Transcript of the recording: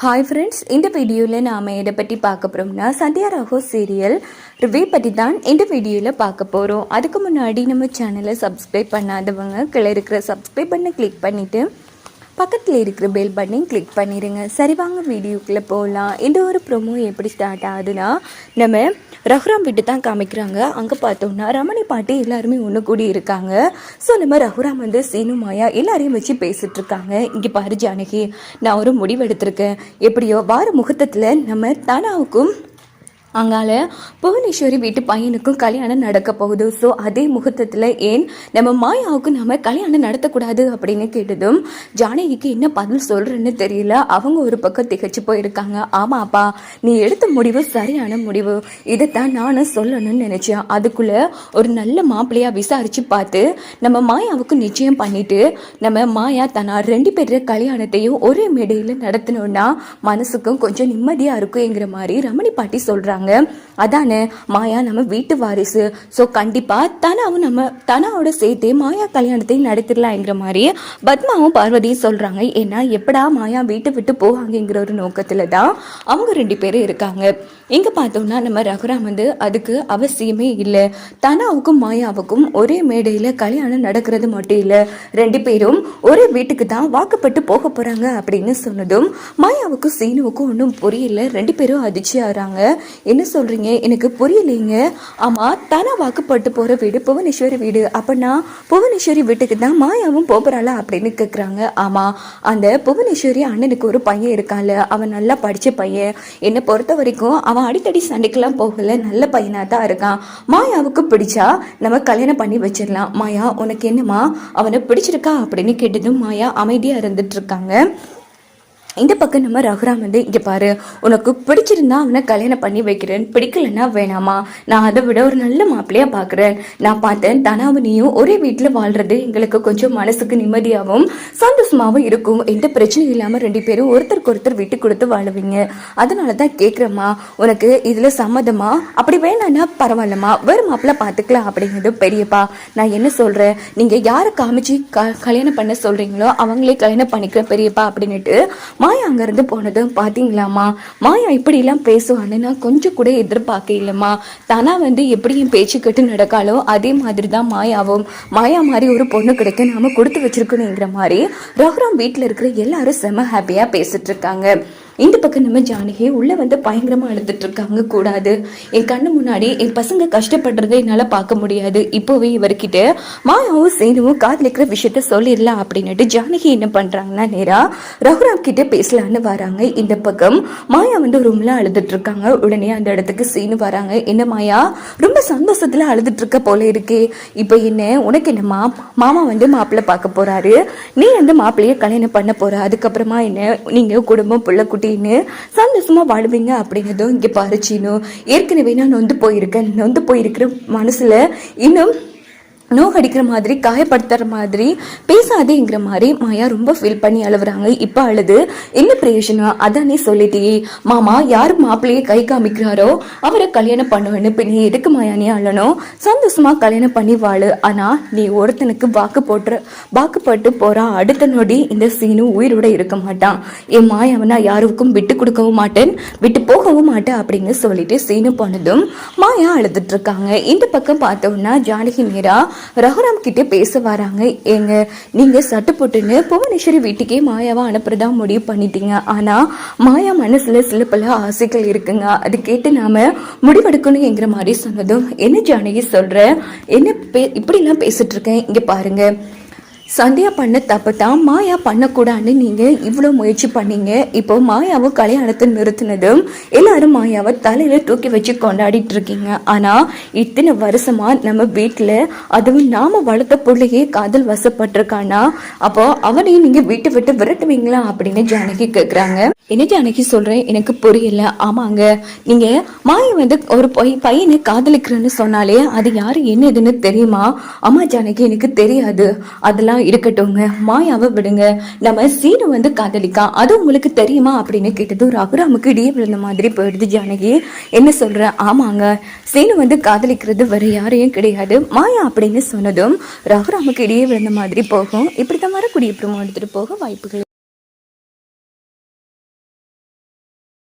Hi friends, இந்த வீடியோவில் நாம் எதை பற்றி பார்க்க போகிறோம்னா சத்யா ராகோ சீரியல் ரிவ்யூ பற்றி தான் இந்த வீடியோவில் பார்க்க போகிறோம். அதுக்கு முன்னாடி நம்ம சேனலை சப்ஸ்கிரைப் பண்ணாதவங்க கீழே இருக்கிற சப்ஸ்கிரைப் பண்ண கிளிக் பண்ணிவிட்டு பக்கத்தில் இருக்கிற பெல் பட்டனையும் கிளிக் பண்ணிடுங்க. சரி வாங்க வீடியோக்குள்ளே போகலாம். இந்த ஒரு ப்ரோமோ எப்படி ஸ்டார்ட் ஆகுதுன்னா, நம்ம ரகுராம் விட்டு தான் காமிக்கிறாங்க. அங்கே பார்த்தோம்னா ரமணி பாட்டி எல்லாருமே ஒன்று கூடி இருக்காங்க. ஸோ நம்ம ரகுராம் வந்து சீனு மாயா எல்லாரையும் வச்சு பேசிகிட்டு இருக்காங்க. இங்கே பாரு ஜானகி, நான் ஒரு முடிவு எடுத்திருக்கேன். எப்படியோ வார முகூர்த்தத்தில் நம்ம தனாவுக்கும் அங்கால புவனேஸ்வரி வீட்டு பையனுக்கும் கல்யாணம் நடக்க போகுது. ஸோ அதே முகூர்த்தத்தில் ஏன் நம்ம மாயாவுக்கும் நம்ம கல்யாணம் நடத்தக்கூடாது அப்படின்னு கேட்டதும் ஜானகிக்கு என்ன பதில் சொல்கிறேன்னு தெரியல. அவங்க ஒரு பக்கம் திகச்சு போயிருக்காங்க. ஆமாப்பா, நீ எடுத்த முடிவு சரியான முடிவு, இதைத்தான் நானும் சொல்லணும்னு நினச்சேன். அதுக்குள்ளே ஒரு நல்ல மாப்பிள்ளையாக விசாரித்து பார்த்து நம்ம மாயாவுக்கு நிச்சயம் பண்ணிட்டு நம்ம மாயா தன்னா 2 பேர் கல்யாணத்தையும் ஒரே மேடையில் நடத்தணும்னா மனசுக்கும் கொஞ்சம் நிம்மதியாக இருக்குங்கிற மாதிரி ரமணி பாட்டி சொல்கிறாங்க. அதானே மாயா நம்ம வீட்டு வாரிசு. ஸோ கண்டிப்பா தனாவோட சேர்த்து மாயா கல்யாணத்தை நடத்திடலாங்கிற மாதிரி பத்மாவும் பார்வதியும் சொல்றாங்க. ஏன்னா எப்படா மாயா வீட்டை விட்டு போவாங்கிற ஒரு நோக்கத்துல தான் அவங்க 2 பேரும் இருக்காங்க. இங்க பார்த்தோம்னா நம்ம ரகுராம் வந்து அதுக்கு அவசியமே இல்லை. தனாவுக்கும் மாயாவுக்கும் ஒரே மேடையில கல்யாணம் நடக்கிறது மட்டும் இல்லை, 2 பேரும் ஒரே வீட்டுக்கு தான் வாக்கப்பட்டு போக போறாங்க அப்படின்னு சொன்னதும் மாயாவுக்கும் சீனுவுக்கும் ஒன்றும் புரியல. 2 பேரும் அதிர்ச்சி ஆறாங்க. என்ன சொல்றீங்க, எனக்கு புரியலைங்க. ஆமா, தனா வாக்குப்பட்டு போற வீடு புவனேஸ்வரி வீடு, அப்பனா புவனேஸ்வரி வீட்டுக்கு தான் மாயாவும் போறாளா அப்படின்னு கேக்குறாங்க. ஆமா, அந்த புவனேஸ்வரி அண்ணனுக்கு ஒரு பையன் இருக்கான்ல, அவன் நல்லா படிச்ச பையன். என்னை பொறுத்த வரைக்கும் அவன் அடிக்கடி சண்டைக்கெல்லாம் போகல, நல்ல பையனா தான் இருக்கான். மாயாவுக்கு பிடிச்சா நம்ம கல்யாணம் பண்ணி வச்சிடலாம். மாயா, உனக்கு என்னமா அவனை பிடிச்சிருக்கா அப்படின்னு கேட்டதும் மாயா அமைதியா இருந்துட்டு இருக்காங்க. இந்த பக்கம் நம்ம ரகுராம் வந்து, இங்கே பாரு, உனக்கு பிடிச்சிருந்தா அவனை கல்யாணம் பண்ணி வைக்கிறேன், பிடிக்கலன்னா வேணாமா, நான் அதை விட ஒரு நல்ல மாப்பிள்ளையா பார்க்குறேன். நான் பார்த்தேன் தனாவனியும் ஒரே வீட்டில் வாழ்றது எங்களுக்கு கொஞ்சம் மனசுக்கு நிம்மதியாகவும் சந்தோஷமாகவும் இருக்கும். எந்த பிரச்சனையும் இல்லாமல் 2 பேரும் ஒருத்தருக்கு ஒருத்தர் விட்டு கொடுத்து வாழுவீங்க. அதனால தான் கேட்குறேம்மா, உனக்கு இதில் சம்மதமா? அப்படி வேணான்னா பரவாயில்லம்மா, வேறு மாப்பிள்ளை பார்த்துக்கலாம் அப்படிங்கிறது பெரியப்பா. நான் என்ன சொல்கிறேன், நீங்கள் யாரை காமிச்சு கல்யாணம் பண்ண சொல்கிறீங்களோ அவங்களே கல்யாணம் பண்ணிக்கிறேன் பெரியப்பா அப்படின்னுட்டு மாயா அங்கிருந்து போனதும் பாத்தீங்களாமா, மாயா இப்படி எல்லாம் பேசுவான்னு நான் கொஞ்சம் கூட எதிர்பார்க்க இல்லைம்மா. தானா வந்து எப்படி என் பேச்சு கட்டு நடக்காலோ அதே மாதிரி தான் மாயாவும். மாயா மாதிரி ஒரு பொண்ணு கிடைக்க நாம கொடுத்து வச்சிருக்கணுங்கிற மாதிரி ரகுராம் வீட்டில் இருக்கிற எல்லாரும் செம ஹாப்பியா பேசிட்டு இருக்காங்க. இந்த பக்கம் நம்ம ஜானகி உள்ள வந்து பயங்கரமா அழுதுட்டு இருக்காங்க. கூடாது, என் கண்ணு முன்னாடி என் பசங்க கஷ்டப்படுறதை என்னால பார்க்க முடியாது. இப்போவே இவர்கிட்ட மாயாவும் சீனுவும் காதலிக்கிற விஷயத்த சொல்லிடலாம் அப்படின்னுட்டு ஜானகி என்ன பண்றாங்கன்னா நேரா ரகுராம் கிட்ட பேசலான்னு வராங்க. இந்த பக்கம் மாயா வந்து ரூம்ல அழுதுட்டு இருக்காங்க. உடனே அந்த இடத்துக்கு சீனு வராங்க. என்ன மாயா, ரொம்ப சந்தோஷத்துல அழுதுட்டு இருக்க போல இருக்கே, இப்ப என்ன உனக்கு என்னமா, மாமா வந்து மாப்பிள்ளை பார்க்க போறாரு, நீ வந்து மாப்பிள்ளைய கல்யாணம் பண்ண போற, அதுக்கப்புறமா என்ன நீங்க குடும்பம் புள்ள குட்டி சந்தோஷமா வாழ்வீங்க அப்படின்னதும், இங்க பாரு சீனு, ஏற்கனவே நான் நொந்து போயிருக்கிற மனசுல இன்னும் நோகடிக்கிற மாதிரி காயப்படுத்துற மாதிரி பேசாதேங்கிற மாதிரி மாயா ரொம்ப ஃபீல் பண்ணி அழுவுறாங்க. இப்போ அழுது என்ன பிரயோஜனம், அதானே சொல்லிட்டே மாமா யார் மாப்பிள்ளையே கை காமிக்கிறாரோ அவரை கல்யாணம் பண்ணுவேன்னு, பின்ன எதுக்கு மாயா நீ அழணும், சந்தோஷமா கல்யாணம் பண்ணி வாழு. ஆனா நீ ஒருத்தனுக்கு வாக்குப்பட்டு போறா, அடுத்த நொடி இந்த சீனு உயிரோட இருக்க மாட்டான். என் மாயாவனா யாருக்கும் விட்டு கொடுக்கவும் மாட்டேன், விட்டு போகவும் மாட்டேன் அப்படின்னு சொல்லிட்டு சீனு போனதும் மாயா அழுதுட்டு இருக்காங்க. இந்த பக்கம் பார்த்தோம்னா ஜானகி நேரா ரகுராம் கிட்ட பேச வராங்க. ஏங்க, நீங்க சட்டு போட்டுன்னு புவனேஸ்வரி வீட்டுக்கே மாயாவா அனுப்புறதா முடிவு பண்ணிட்டீங்க. ஆனா மாயா மனசுல சில பல ஆசைகள் இருக்குங்க, அது கேட்டு நாம முடிவெடுக்கணுங்கிற மாதிரி சொன்னதும், என்ன ஜானகி சொல்ற, என்ன இப்படி எல்லாம் பேசிட்டு இருக்கேன், இங்க பாருங்க, சந்தியா பண்ண தப்பு தான் மாயா பண்ணக்கூடாதுன்னு நீங்க இவ்வளோ முயற்சி பண்ணீங்க. இப்போ மாயாவும் கல்யாணத்தை நிறுத்தினதும் எல்லாரும் மாயாவை தலையில தூக்கி வச்சு கொண்டாடிட்டு இருக்கீங்க. ஆனா இத்தனை வருஷமா நம்ம வீட்டுல அதுவும் நாம வளர்த்த பிள்ளையே காதல் வசப்பட்டிருக்கானா, அப்போ அவனையும் நீங்க வீட்டை விட்டு விரட்டுவீங்களா அப்படின்னு ஜானகி கேக்குறாங்க. என்ன ஜானகி சொல்றேன், எனக்கு புரியல. ஆமாங்க, நீங்க மாயா வந்து ஒரு பையனை காதலிக்கிறேன்னு சொன்னாலே அது யாரு என்ன இதுன்னு தெரியுமா? ஆமா ஜானகி, எனக்கு தெரியாது, அதெல்லாம் இருக்கட்டும்ங்க, மாயாவை விடுங்க, நம்ம சீனு வந்து காதலிக்கா, அது உங்களுக்கு தெரியுமா அப்படின்னு கேட்டதும் ரகுராமுக்கு இடையே விழுந்த மாதிரி போயிடுது. ஜானகி என்ன சொல்ற, ஆமாங்க, சீனு வந்து காதலிக்கிறது வேற யாரையும் கிடையாது, மாயா அப்படின்னு சொன்னதும் ரகுராமுக்கு இடையே விழுந்த மாதிரி போகும். இப்படித்தான் வரக்கூடிய ப்ரோமோ எடுத்துட்டு போக வாய்ப்புகள்.